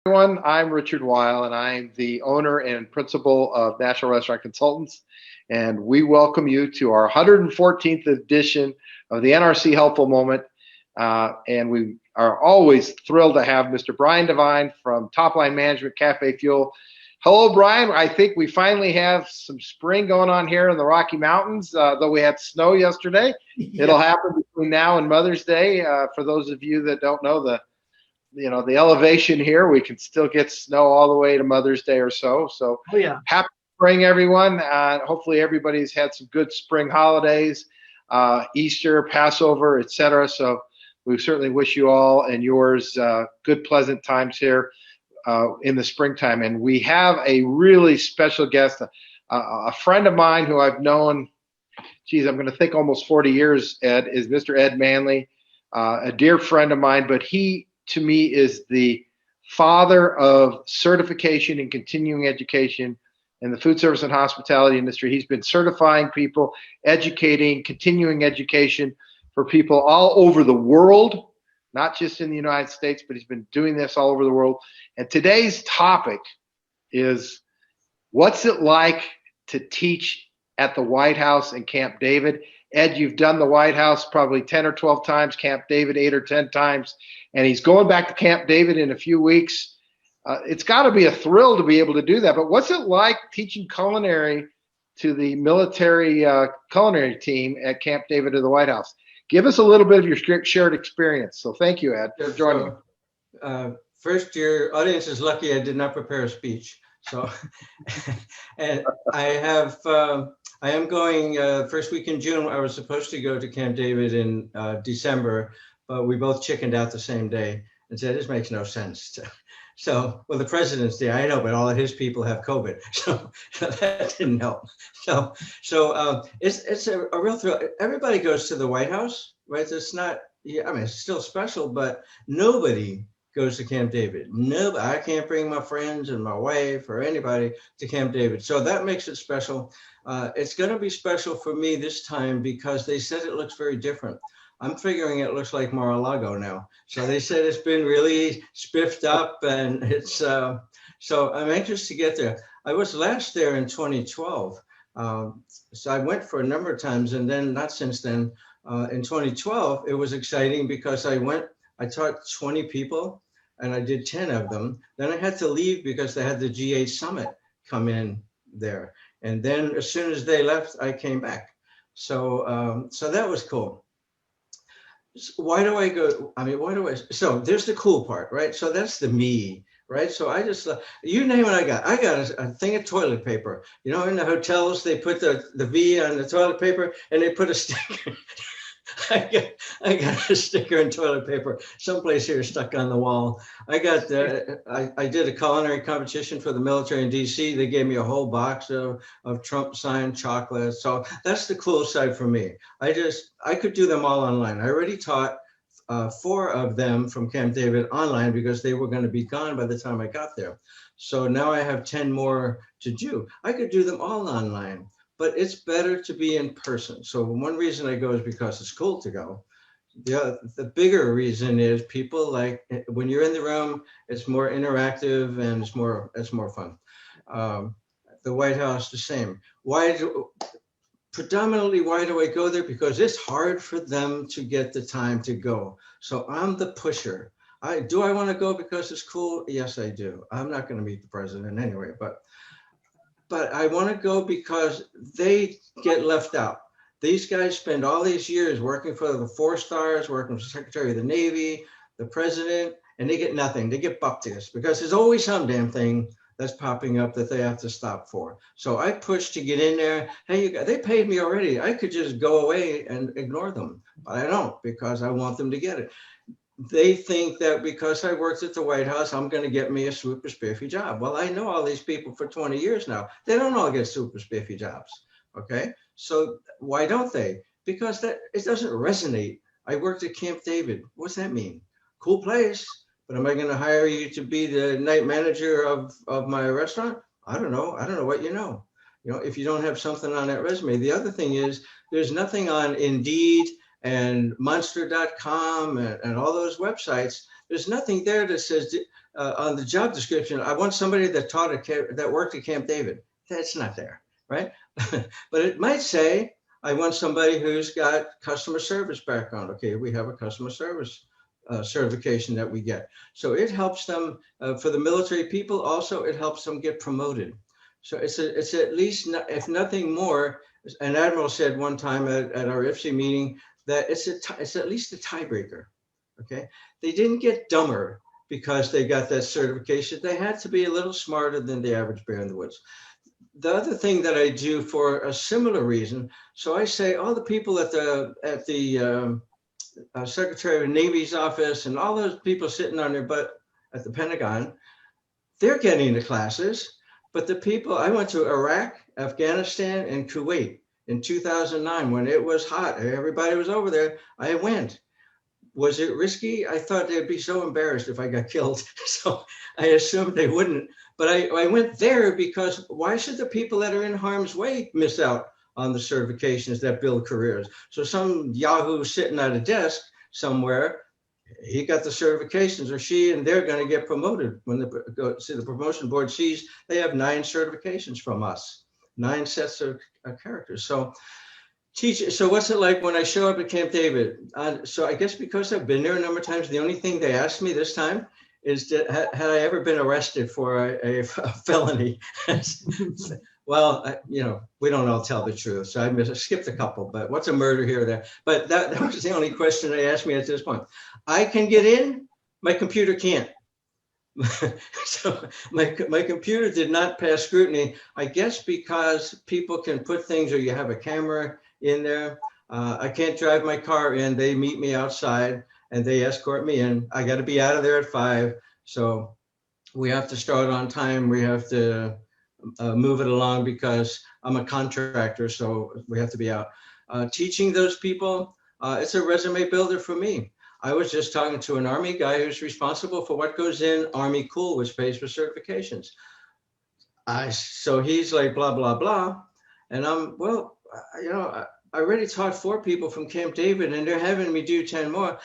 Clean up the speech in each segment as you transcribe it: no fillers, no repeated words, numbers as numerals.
Everyone, I'm Richard Weil, and I'm the owner and principal of National Restaurant Consultants. And we welcome you to our 114th edition of the NRC Helpful Moment. And we are always thrilled to have Mr. Brian Devine from Top Line Management, CafeFuel. Hello, Brian. I think we finally have some spring going on here in the Rocky Mountains, though we had snow yesterday. Yeah. It'll happen between now and Mother's Day. For those of you that don't know the elevation here, we can still get snow all the way to Mother's Day or so. So Oh, yeah. happy spring, everyone. Hopefully everybody's had some good spring holidays, Easter, Passover, etc. So we certainly wish you all and yours good, pleasant times here in the springtime. And we have a really special guest, a friend of mine who I've known, I'm going to think almost 40 years, Ed, is Mr. Ed Manley, a dear friend of mine, but he, to me, is the father of certification and continuing education in the food service and hospitality industry. He's been certifying people, educating, continuing education for people all over the world, not just in the United States, but he's been doing this all over the world. And today's topic is, what's it like to teach at the White House and Camp David? Ed, you've done the White House probably 10 or 12 times, Camp David 8 or 10 times, and he's going back to Camp David in a few weeks. It's got to be a thrill to be able to do that. But what's it like teaching culinary to the military culinary team at Camp David or the White House? Give us a little bit of your shared experience. So thank you, Ed, for joining me. First, your audience is lucky I did not prepare a speech. So, and I am going first week in June. I was supposed to go to Camp David in December, but we both chickened out the same day and said, this makes no sense. So, well, the president's there, I know, but all of his people have COVID. So that didn't help. So it's a real thrill. Everybody goes to the White House, right? It's not, I mean, it's still special, but nobody goes to Camp David. No, I can't bring my friends and my wife or anybody to Camp David. So that makes it special. It's going to be special for me this time because they said it looks very different. I'm figuring it looks like Mar-a-Lago now. So they said it's been really spiffed up, and it's so I'm anxious to get there. I was last there in 2012. So I went for a number of times, and then not since then. In 2012, it was exciting because I taught 20 people, and I did 10 of them. Then I had to leave because they had the G8 summit come in there. And then as soon as they left, I came back. So that was cool. Why do I go? I mean, so there's the cool part, right? So that's the me, right? So I just, you name what I got. I got a thing of toilet paper. You know, in the hotels, they put the V on the toilet paper and they put a sticker. I got a sticker and toilet paper someplace here stuck on the wall. I did a culinary competition for the military in DC. They gave me a whole box of Trump signed chocolates. So that's the cool side for me. I could do them all online. I already taught 4 of them from Camp David online because they were going to be gone by the time I got there. So now I have 10 more to do. I could do them all online. But it's better to be in person. So one reason I go is because it's cool to go. The bigger reason is people like, when you're in the room, it's more interactive and it's more fun. The White House, the same. Predominantly, why do I go there? Because it's hard for them to get the time to go. So I'm the pusher. Do I want to go because it's cool? Yes, I do. I'm not going to meet the president anyway, but I want to go because they get left out. These guys spend all these years working for the 4 stars, working for the Secretary of the Navy, the president, and they get nothing. They get bupkis because there's always some damn thing that's popping up that they have to stop for. So I push to get in there. Hey, they paid me already. I could just go away and ignore them, but I don't because I want them to get it. They think that because I worked at the White House, I'm going to get me a super spiffy job. Well, I know all these people for 20 years now. They don't all get super spiffy jobs. Okay. So why don't they? Because it doesn't resonate. I worked at Camp David. What's that mean? Cool place. But am I going to hire you to be the night manager of my restaurant? I don't know. I don't know what you know. You know, if you don't have something on that resume. The other thing is there's nothing on Indeed and Monster.com and all those websites. There's nothing there that says on the job description, I want somebody that that worked at Camp David. That's not there, right? But it might say, I want somebody who's got customer service background. Okay, we have a customer service certification that we get. So it helps them, for the military people also, it helps them get promoted. So it's at least, if nothing more, an admiral said one time at our IFC meeting that it's at least a tiebreaker, okay? They didn't get dumber because they got that certification. They had to be a little smarter than the average bear in the woods. The other thing that I do for a similar reason, so I say all the people at the Secretary of the Navy's office and all those people sitting on their butt at the Pentagon, they're getting the classes, but the people, I went to Iraq, Afghanistan, and Kuwait in 2009 when it was hot. Everybody was over there. I went. Was it risky? I thought they'd be so embarrassed if I got killed. So I assumed they wouldn't. But I went there because why should the people that are in harm's way miss out on the certifications that build careers? So some Yahoo sitting at a desk somewhere, he got the certifications, or she, and they're going to get promoted. When the promotion board sees they have 9 certifications from us, 9 sets of characters. So so what's it like when I show up at Camp David? So I guess because I've been there a number of times, the only thing they asked me this time is that had I ever been arrested for a felony? Well, we don't all tell the truth. So I skipped a couple, but what's a murder here or there? But that was the only question they asked me at this point. I can get in, my computer can't. So my computer did not pass scrutiny, I guess because people can put things, or you have a camera in there. I can't drive my car in. They meet me outside and they escort me in. I got to be out of there at 5. So we have to start on time. We have to move it along because I'm a contractor. So we have to be out. Teaching those people, it's a resume builder for me. I was just talking to an Army guy who's responsible for what goes in Army Cool, which pays for certifications. So he's like, blah, blah, blah. And I'm, well, I already taught 4 people from Camp David and they're having me do 10 more.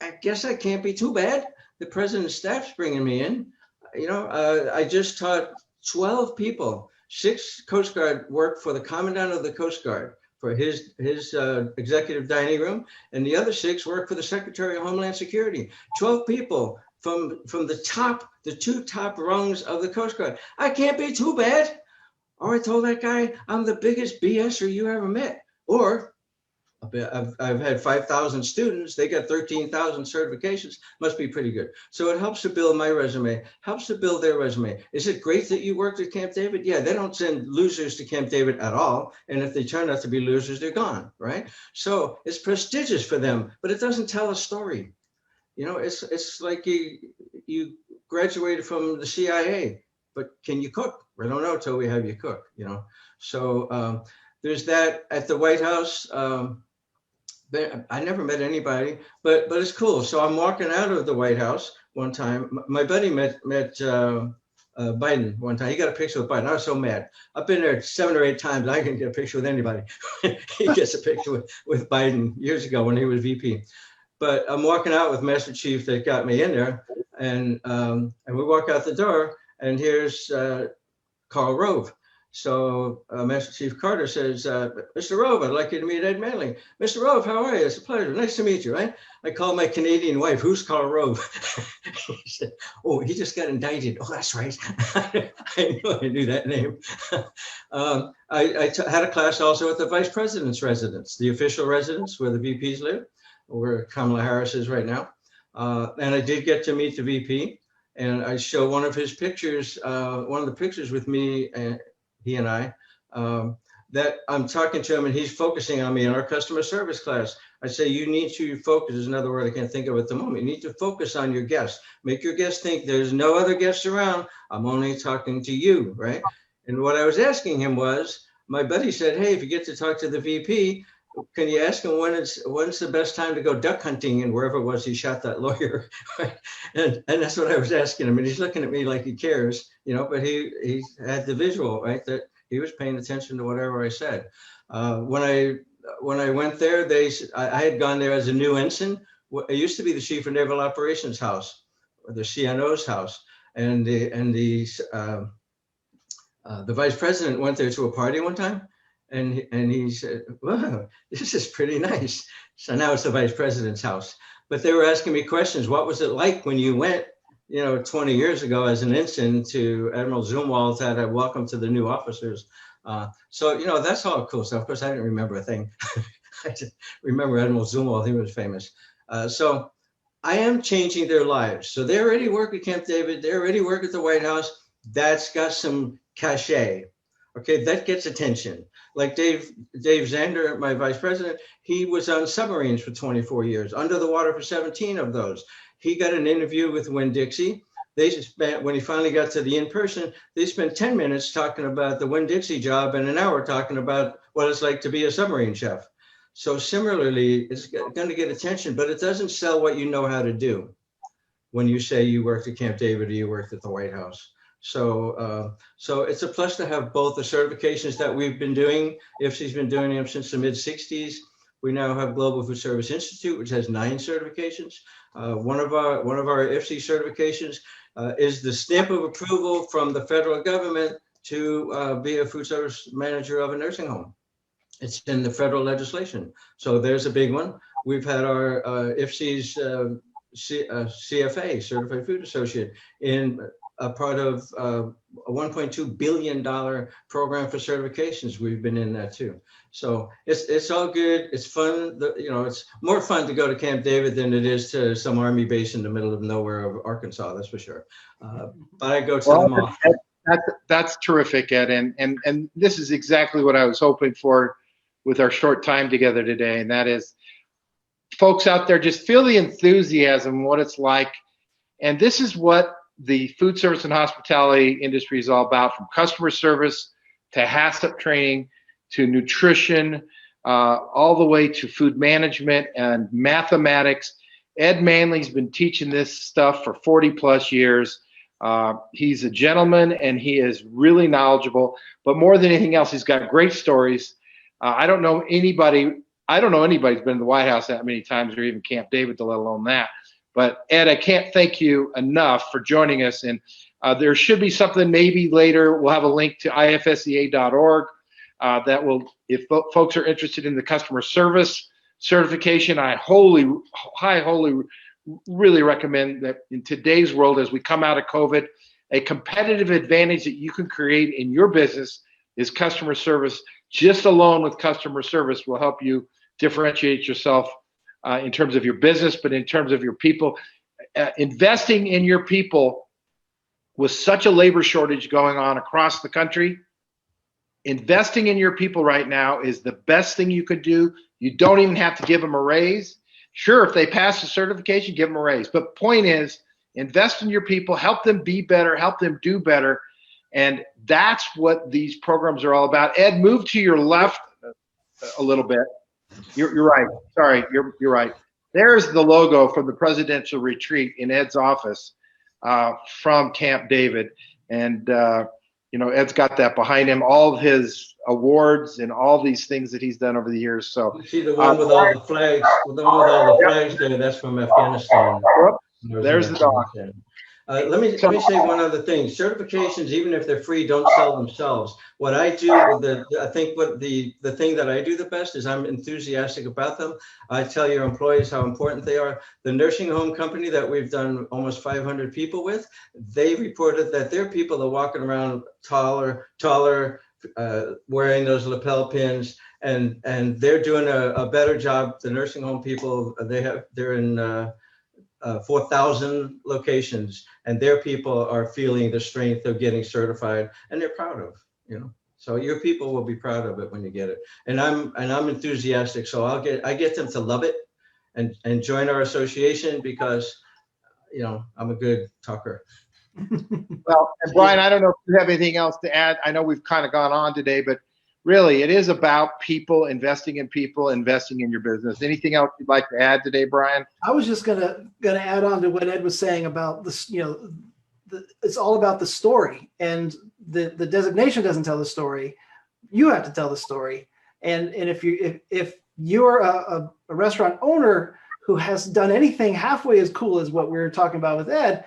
I guess I can't be too bad. The president's staff's bringing me in. I just taught 12 people. 6 Coast Guard work for the Commandant of the Coast Guard for his executive dining room, and the other 6 work for the Secretary of Homeland Security. 12 people from the 2 top rungs of the Coast Guard. I can't be too bad. Or I told that guy, I'm the biggest BSer you ever met. Or I've had 5,000 students. They got 13,000 certifications. Must be pretty good. So it helps to build my resume, helps to build their resume. Is it great that you worked at Camp David? Yeah, they don't send losers to Camp David at all. And if they turn out to be losers, they're gone, right? So it's prestigious for them, but it doesn't tell a story. It's like you graduated from the CIA, but can you cook? We don't know till we have you cook, So there's that at the White House. I never met anybody, but it's cool. So I'm walking out of the White House one time. My buddy met Biden one time. He got a picture with Biden. I was so mad. I've been there 7 or 8 times. I can get a picture with anybody. He gets a picture with Biden years ago when he was VP. But I'm walking out with Master Chief that got me in there, and we walk out the door, and here's Karl Rove. So Master Chief Carter says, Mr. Rove, I'd like you to meet Ed Manley. Mr. Rove, how are you? It's a pleasure. Nice to meet you, right? I call my Canadian wife, who's Karl Rove? He said, oh, he just got indicted. Oh, that's right. I knew that name. I had a class also at the Vice President's residence, the official residence where the VPs live, where Kamala Harris is right now. And I did get to meet the VP. And I show one of his pictures, one of the pictures with me, he and I, that I'm talking to him and he's focusing on me in our customer service class. I say, you need to focus, is another word I can't think of at the moment. You need to focus on your guests. Make your guests think there's no other guests around. I'm only talking to you, right? And what I was asking him was, my buddy said, hey, if you get to talk to the VP, can you ask him when's the best time to go duck hunting and wherever it was he shot that lawyer? Right? And that's what I was asking him. And he's looking at me like he cares, but he had the visual, right? That he was paying attention to whatever I said. When I went there, I had gone there as a new ensign. It used to be the Chief of Naval Operations House. the CNO's house, and the vice president went there to a party one time, and he said, "Wow, this is pretty nice." So now it's the vice president's house. But they were asking me questions. What was it like when you went, 20 years ago as an ensign to Admiral Zumwalt at a welcome to the new officers? So that's all cool stuff. Of course, I didn't remember a thing. I just remember Admiral Zumwalt. He was famous. So I am changing their lives. So they already work at Camp David. They already work at the White House. That's got some cachet. Okay, that gets attention. Like Dave Zander, my vice president, he was on submarines for 24 years, under the water for 17 of those. He got an interview with Winn-Dixie. They spent, when he finally got to the in-person, they spent 10 minutes talking about the Winn-Dixie job and an hour talking about what it's like to be a submarine chef. So similarly, it's going to get attention, but it doesn't sell what you know how to do when you say you worked at Camp David or you worked at the White House. So it's a plus to have both the certifications that we've been doing. IFC's been doing them since the mid-60s. We now have Global Food Service Institute, which has 9 certifications. One of our IFC certifications is the stamp of approval from the federal government to be a food service manager of a nursing home. It's in the federal legislation. So there's a big one. We've had our IFC's CFA, Certified Food Associate, in a part of a $1.2 billion program for certifications. We've been in that too. So it's all good. It's fun. It's more fun to go to Camp David than it is to some Army base in the middle of nowhere of Arkansas, that's for sure. But I go to them all. That's terrific, Ed. And this is exactly what I was hoping for with our short time together today. And that is, folks out there, just feel the enthusiasm, what it's like. And this is what the food service and hospitality industry is all about, from customer service to HACCP training to nutrition, all the way to food management and mathematics. Ed Manley's been teaching this stuff for 40 plus years. He's a gentleman and he is really knowledgeable, but more than anything else, he's got great stories. I don't know anybody's been to the White House that many times, or even Camp David, let alone that. But Ed, I can't thank you enough for joining us. And there should be something maybe later. We'll have a link to ifsea.org that will, if folks are interested in the customer service certification, I really recommend that in today's world, as we come out of COVID, a competitive advantage that you can create in your business is customer service. Just alone with customer service will help you differentiate yourself in terms of your business, but in terms of your people. Investing in your people, with such a labor shortage going on across the country, investing in your people right now is the best thing you could do. You don't even have to give them a raise. Sure, if they pass the certification, give them a raise. But point is, invest in your people, help them be better, help them do better. And that's what these programs are all about. Ed, move to your left a little bit. You're right. Sorry, you're right. There's the logo from the presidential retreat in Ed's office from Camp David. And, Ed's got that behind him, all of his awards and all these things that he's done over the years. So you see the one with all the flags, there, that's from Afghanistan. There's the dog. Let me say one other thing. Certifications, even if they're free, don't sell themselves. What I do, I think what the thing that I do the best is I'm enthusiastic about them. I tell your employees how important they are. The nursing home company that we've done almost 500 people with, they reported that their people are walking around taller, wearing those lapel pins, and they're doing a better job. The nursing home people, they're in 4,000 locations, and their people are feeling the strength of getting certified, and they're proud of, so your people will be proud of it when you get it. And I'm enthusiastic, so I get them to love it and join our association because I'm a good talker. Well, and Brian, I don't know if you have anything else to add. I know we've kind of gone on today, but really it is about people, investing in people, investing in your business. Anything else you'd like to add today, Brian? I was just gonna add on to what Ed was saying about this. It's all about the story, and the designation doesn't tell the story. You have to tell the story. And if you're a restaurant owner who has done anything halfway as cool as what we were talking about with Ed,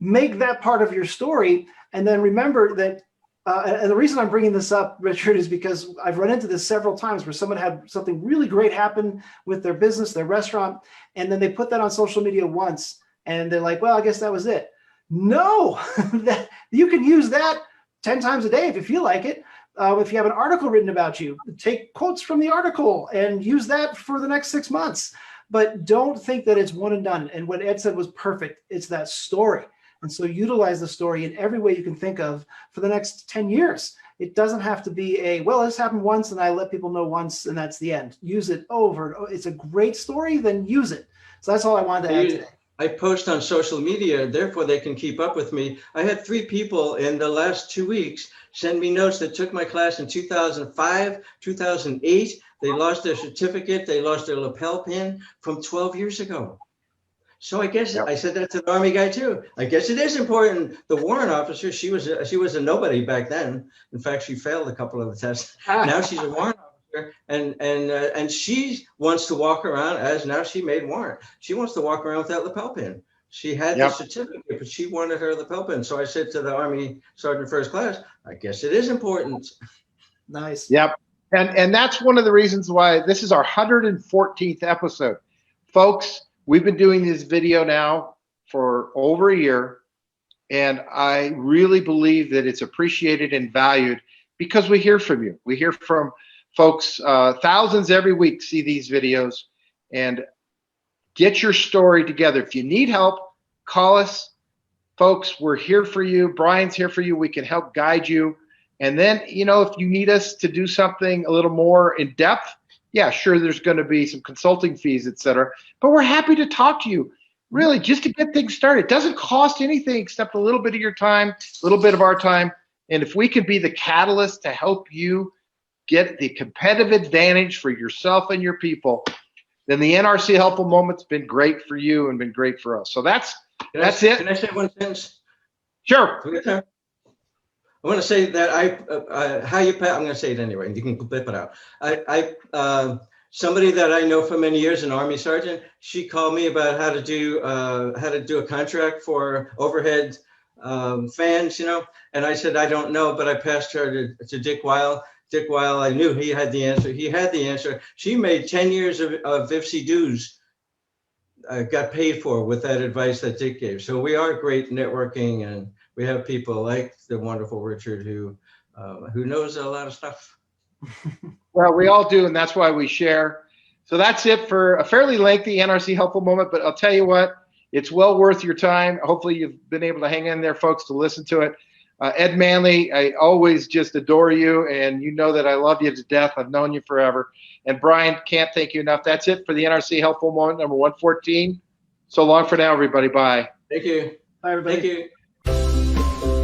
make that part of your story. And then remember that, and the reason I'm bringing this up, Richard, is because I've run into this several times where someone had something really great happen with their business, their restaurant, and then they put that on social media once, and they're like, well, I guess that was it. No, that you can use that 10 times a day if you feel like it. If you have an article written about you, take quotes from the article and use that for the next 6 months. But don't think that it's one and done. And what Ed said was perfect. It's that story. And so utilize the story in every way you can think of for the next 10 years. It doesn't have to be a, well, this happened once and I let people know once and that's the end. Use it over and over. It's a great story, then use it. So that's all I wanted to add today. I post on social media, therefore they can keep up with me. I had 3 people in the last 2 weeks send me notes that took my class in 2005, 2008. They lost their certificate. They lost their lapel pin from 12 years ago. So I guess I said that to the Army guy too. I guess it is important. The warrant officer, she was a nobody back then. In fact, she failed a couple of the tests. Now she's a warrant officer, and she wants to walk around as now she made warrant. She wants to walk around with that lapel pin. She had the certificate, but she wanted her lapel pin. So I said to the Army Sergeant First Class, I guess it is important. Nice. Yep. And that's one of the reasons why this is our 114th episode. Folks, we've been doing this video now for over a year, and I really believe that it's appreciated and valued because we hear from you. We hear from folks, thousands every week see these videos, and get your story together. If you need help, call us. Folks, we're here for you. Brian's here for you. We can help guide you. And then, you know, if you need us to do something a little more in depth, yeah, sure, there's going to be some consulting fees, et cetera. But we're happy to talk to you, really, just to get things started. It doesn't cost anything except a little bit of your time, a little bit of our time. And if we can be the catalyst to help you get the competitive advantage for yourself and your people, then the NRC Helpful Moment's been great for you and been great for us. So that's it. Can I say one sentence? Sure. I want to say that I'm going to say it anyway, and you can blip it out. Somebody that I know for many years, an Army sergeant, she called me about how to do a contract for overhead fans, you know, and I said, I don't know, but I passed her to Dick Weil. Dick Weil, I knew he had the answer. He had the answer. She made 10 years of VIFC dues, got paid for with that advice that Dick gave. So we are great networking, and we have people like the wonderful Richard who knows a lot of stuff. Well, we all do, and that's why we share. So that's it for a fairly lengthy NRC Helpful Moment, but I'll tell you what, it's well worth your time. Hopefully you've been able to hang in there, folks, to listen to it. Ed Manley, I always just adore you, and you know that I love you to death. I've known you forever. And Brian, can't thank you enough. That's it for the NRC Helpful Moment number 114. So long for now, everybody. Bye. Thank you. Bye, everybody. Thank you.